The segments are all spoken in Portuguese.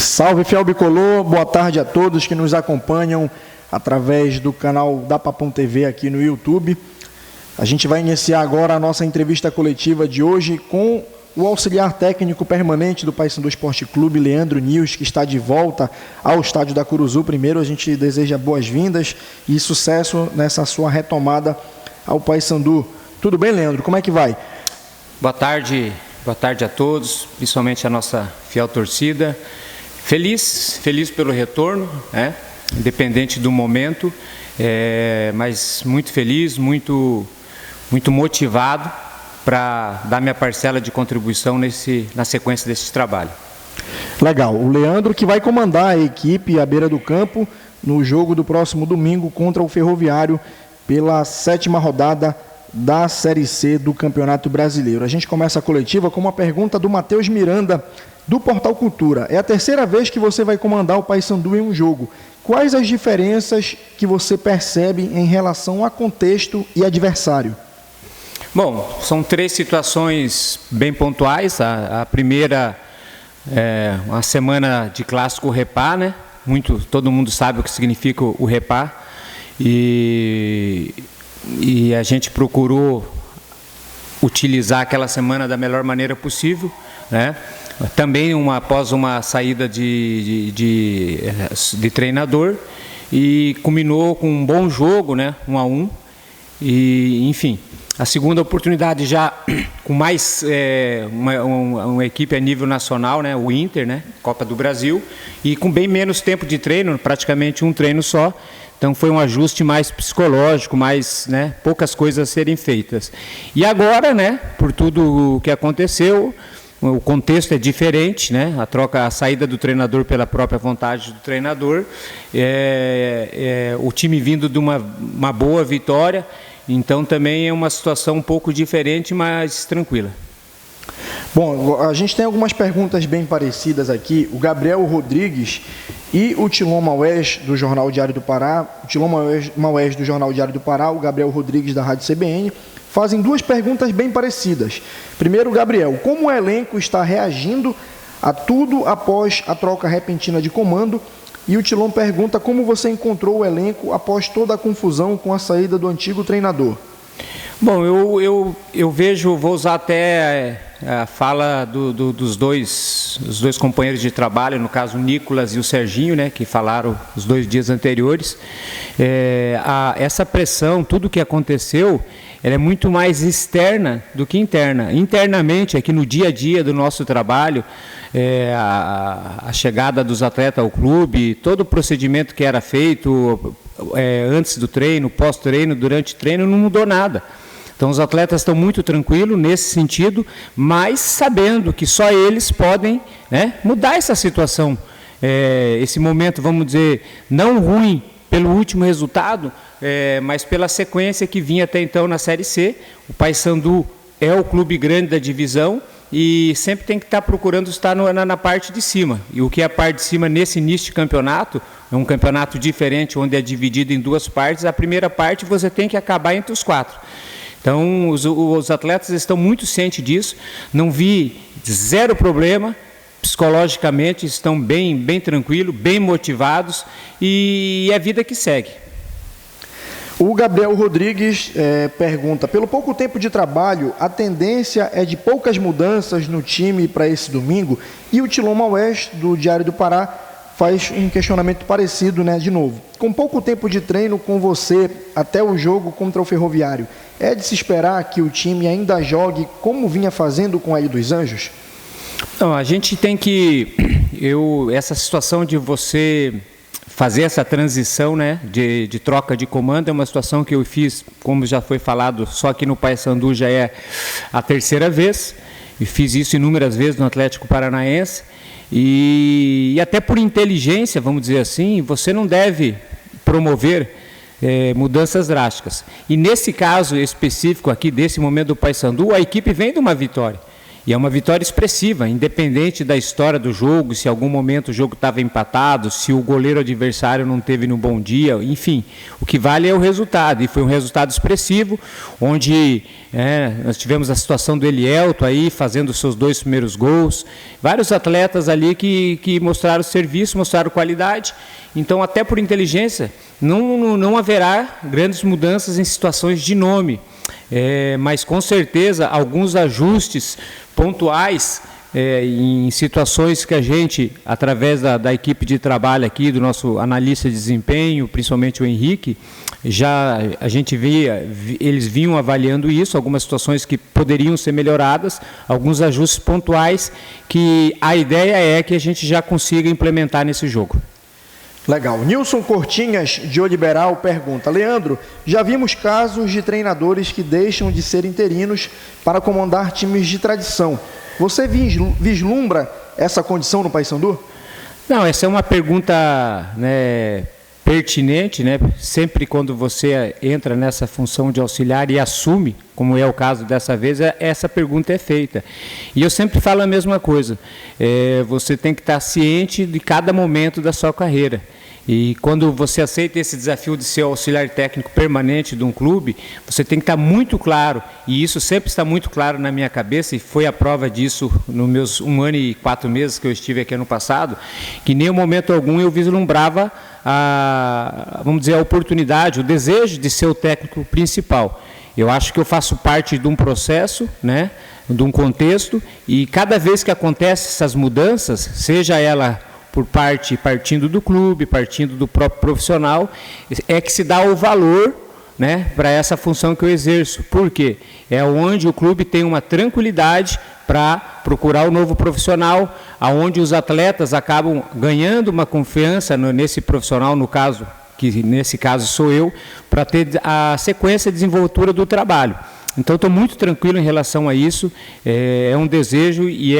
Salve, fiel bicolor, boa tarde a todos que nos acompanham através do canal da Papum TV aqui no YouTube. A gente vai iniciar agora a nossa entrevista coletiva de hoje com o auxiliar técnico permanente do Paysandu Esporte Clube, Leandro Nius, que está de volta ao estádio da Curuzu. Primeiro, a gente deseja boas-vindas e sucesso nessa sua retomada ao Paysandu. Tudo bem, Leandro? Como é que vai? Boa tarde a todos, principalmente a nossa fiel torcida. Feliz pelo retorno, né? Independente do momento, mas muito feliz, muito motivado para dar minha parcela de contribuição na sequência desse trabalho. Legal. O Leandro que vai comandar a equipe à beira do campo no jogo do próximo domingo contra o Ferroviário pela 7ª rodada da Série C do Campeonato Brasileiro. A gente começa a coletiva com uma pergunta do Matheus Miranda, do Portal Cultura. É a terceira vez que você vai comandar o Paysandu em um jogo. Quais as diferenças que você percebe em relação a contexto e adversário? Bom, são 3 situações bem pontuais. A primeira é uma semana de clássico Repá, né? Todo mundo sabe o que significa o Repá. E a gente procurou utilizar aquela semana da melhor maneira possível, né? Também após uma saída de treinador, e culminou com um bom jogo, né? 1-1. E, enfim, a segunda oportunidade já com mais uma equipe a nível nacional, né? O Inter, né? Copa do Brasil, e com bem menos tempo de treino, praticamente um treino só. Então foi um ajuste mais psicológico, né, poucas coisas a serem feitas. E agora, né, por tudo o que aconteceu, o contexto é diferente, né? A saída do treinador pela própria vontade do treinador, o time vindo de uma boa vitória, então também é uma situação um pouco diferente, mas tranquila. Bom, a gente tem algumas perguntas bem parecidas aqui. O Gabriel Rodrigues e o Tilon Maués, do Jornal Diário do Pará, o Tilon Maués, do Jornal Diário do Pará, o Gabriel Rodrigues, da Rádio CBN, fazem 2 perguntas bem parecidas. Primeiro, Gabriel, como o elenco está reagindo a tudo após a troca repentina de comando? E o Tilon pergunta como você encontrou o elenco após toda a confusão com a saída do antigo treinador. Bom, eu vejo, vou usar até a fala dos dois companheiros de trabalho, no caso o Nicolas e o Serginho, né, que falaram os 2 dias anteriores. Essa pressão, tudo que aconteceu, ela é muito mais externa do que interna. Internamente, aqui no dia a dia do nosso trabalho, a chegada dos atletas ao clube, todo o procedimento que era feito antes do treino, pós-treino, durante o treino, não mudou nada. Então os atletas estão muito tranquilos nesse sentido, mas sabendo que só eles podem, né, mudar essa situação. Esse momento, vamos dizer, não ruim pelo último resultado, mas pela sequência que vinha até então na Série C. O Paysandu é o clube grande da divisão e sempre tem que estar procurando estar na parte de cima. E o que é a parte de cima nesse início de campeonato, é um campeonato diferente, onde é dividido em 2 partes. A primeira parte você tem que acabar entre os 4. Então os atletas estão muito cientes disso, não vi 0 problema. Psicologicamente estão bem tranquilos, bem motivados, e é a vida que segue. O Gabriel Rodrigues pergunta, pelo pouco tempo de trabalho, a tendência é de poucas mudanças no time para esse domingo? E o Tilon Maués, do Diário do Pará, faz um questionamento parecido, né, de novo. Com pouco tempo de treino com você até o jogo contra o Ferroviário, é de se esperar que o time ainda jogue como vinha fazendo com a Ilha dos Anjos? Não, a gente tem que... essa situação de você fazer essa transição, né, de troca de comando é uma situação que eu fiz, como já foi falado, só que no Paysandu já é a 3ª vez, e fiz isso inúmeras vezes no Atlético Paranaense, e até por inteligência, vamos dizer assim, você não deve promover mudanças drásticas. E nesse caso específico aqui, desse momento do Paysandu, a equipe vem de uma vitória. E é uma vitória expressiva, independente da história do jogo, se em algum momento o jogo estava empatado, se o goleiro adversário não teve no bom dia, enfim. O que vale é o resultado, e foi um resultado expressivo, onde nós tivemos a situação do Elielto aí, fazendo os seus 2 primeiros gols, vários atletas ali que mostraram serviço, mostraram qualidade. Então, até por inteligência, não haverá grandes mudanças em situações de nome, mas com certeza alguns ajustes pontuais em situações que a gente, através da equipe de trabalho aqui, do nosso analista de desempenho, principalmente o Henrique, a gente via, eles vinham avaliando isso, algumas situações que poderiam ser melhoradas, alguns ajustes pontuais que a ideia é que a gente já consiga implementar nesse jogo. Legal. Nilson Cortinhas, de Oliberal, pergunta: Leandro, já vimos casos de treinadores que deixam de ser interinos para comandar times de tradição. Você vislumbra essa condição no Paysandu? Não, essa é uma pergunta pertinente, sempre quando você entra nessa função de auxiliar e assume, como é o caso dessa vez, essa pergunta é feita. E eu sempre falo a mesma coisa, você tem que estar ciente de cada momento da sua carreira. E quando você aceita esse desafio de ser auxiliar técnico permanente de um clube, você tem que estar muito claro, e isso sempre está muito claro na minha cabeça, e foi a prova disso nos meus 1 ano e 4 meses que eu estive aqui ano passado, que em nenhum momento algum eu vislumbrava a oportunidade, o desejo de ser o técnico principal. Eu acho que eu faço parte de um processo, de um contexto, e cada vez que acontecem essas mudanças, seja ela partindo do clube, partindo do próprio profissional, é que se dá o valor para essa função que eu exerço. Por quê? É onde o clube tem uma tranquilidade para procurar o novo profissional, aonde os atletas acabam ganhando uma confiança nesse profissional, que nesse caso sou eu, para ter a sequência de desenvoltura do trabalho. Então, estou muito tranquilo em relação a isso, é um desejo e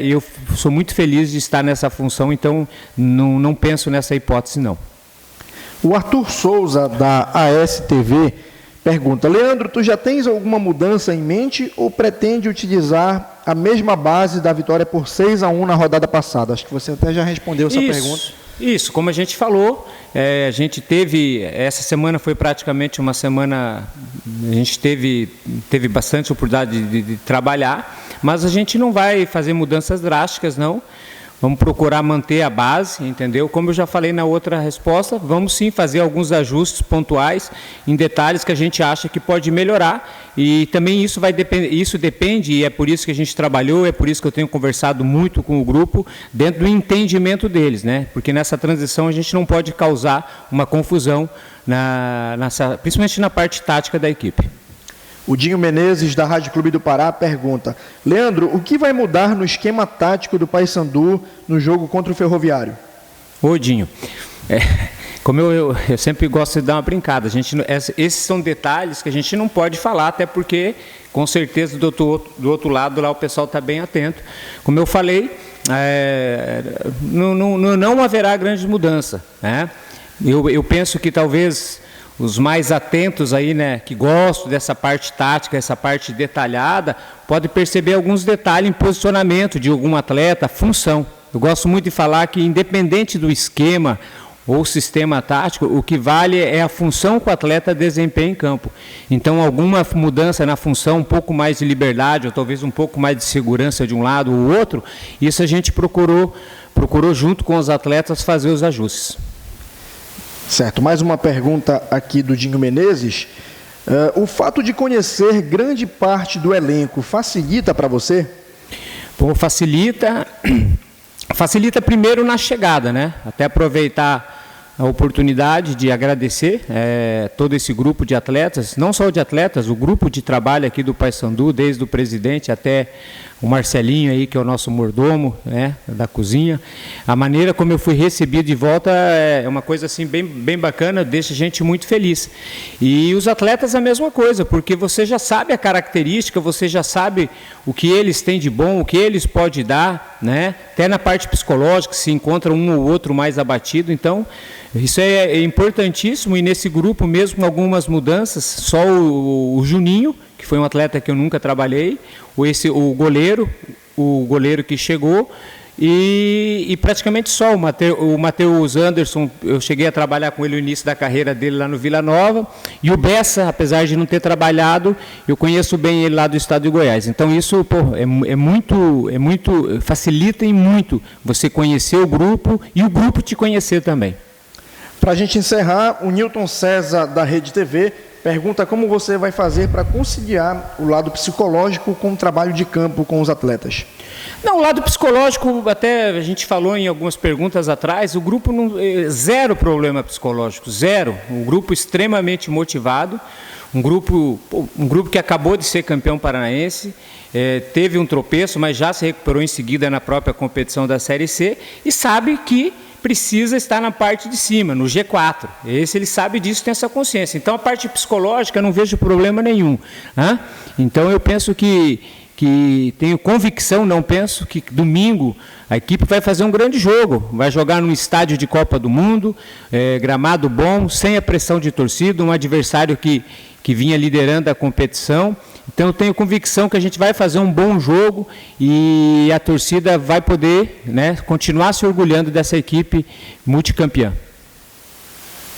eu sou muito feliz de estar nessa função, então não penso nessa hipótese, não. O Arthur Souza, da ASTV, pergunta: Leandro, tu já tens alguma mudança em mente ou pretende utilizar a mesma base da vitória por 6-1 na rodada passada? Acho que você até já respondeu essa pergunta. Isso, como a gente falou, a gente teve, essa semana foi praticamente uma semana, a gente teve bastante oportunidade de trabalhar, mas a gente não vai fazer mudanças drásticas, não. Vamos procurar manter a base, entendeu? Como eu já falei na outra resposta, vamos sim fazer alguns ajustes pontuais em detalhes que a gente acha que pode melhorar, e também isso depende, e é por isso que a gente trabalhou, é por isso que eu tenho conversado muito com o grupo, dentro do entendimento deles, porque nessa transição a gente não pode causar uma confusão, principalmente na parte tática da equipe. O Dinho Menezes, da Rádio Clube do Pará, pergunta: Leandro, o que vai mudar no esquema tático do Paysandu no jogo contra o Ferroviário? Ô, Dinho, como eu sempre gosto de dar uma brincada, esses são detalhes que a gente não pode falar, até porque, com certeza, do outro lado lá o pessoal está bem atento. Como eu falei, não haverá grande mudança. Eu penso que talvez os mais atentos aí, que gostam dessa parte tática, essa parte detalhada, podem perceber alguns detalhes em posicionamento de algum atleta, função. Eu gosto muito de falar que, independente do esquema ou sistema tático, o que vale é a função que o atleta desempenha em campo. Então, alguma mudança na função, um pouco mais de liberdade, ou talvez um pouco mais de segurança de um lado ou outro, isso a gente procurou junto com os atletas fazer os ajustes. Certo, mais uma pergunta aqui do Dinho Menezes. O fato de conhecer grande parte do elenco facilita para você? Bom, facilita primeiro na chegada, até aproveitar a oportunidade de agradecer todo esse grupo de atletas, não só de atletas, o grupo de trabalho aqui do Paysandu, desde o presidente até o Marcelinho aí, que é o nosso mordomo, da cozinha. A maneira como eu fui recebido de volta é uma coisa assim bem bacana, deixa a gente muito feliz. E os atletas a mesma coisa, porque você já sabe a característica, você já sabe o que eles têm de bom, o que eles podem dar, até na parte psicológica, se encontra um ou outro mais abatido. Então, isso é importantíssimo, e nesse grupo mesmo algumas mudanças, só o Juninho, que que foi um atleta que eu nunca trabalhei, o goleiro que chegou, e praticamente só o Matheus Anderson. Eu cheguei a trabalhar com ele no início da carreira dele lá no Vila Nova, e o Bessa, apesar de não ter trabalhado, eu conheço bem ele lá do estado de Goiás. Então isso facilita e muito você conhecer o grupo e o grupo te conhecer também. Para a gente encerrar, o Newton César da Rede TV pergunta como você vai fazer para conciliar o lado psicológico com o trabalho de campo com os atletas. Não, o lado psicológico, até a gente falou em algumas perguntas atrás, o grupo zero problema psicológico, zero. Um grupo extremamente motivado, um grupo que acabou de ser campeão paranaense, teve um tropeço, mas já se recuperou em seguida na própria competição da Série C e sabe que precisa estar na parte de cima, no G4. Ele sabe disso, tem essa consciência. Então, a parte psicológica, eu não vejo problema nenhum. Né? Então, eu penso que tenho convicção, não penso, que domingo a equipe vai fazer um grande jogo. Vai jogar num estádio de Copa do Mundo, gramado bom, sem a pressão de torcida, um adversário que vinha liderando a competição. Então, eu tenho convicção que a gente vai fazer um bom jogo e a torcida vai poder, né, continuar se orgulhando dessa equipe multicampeã.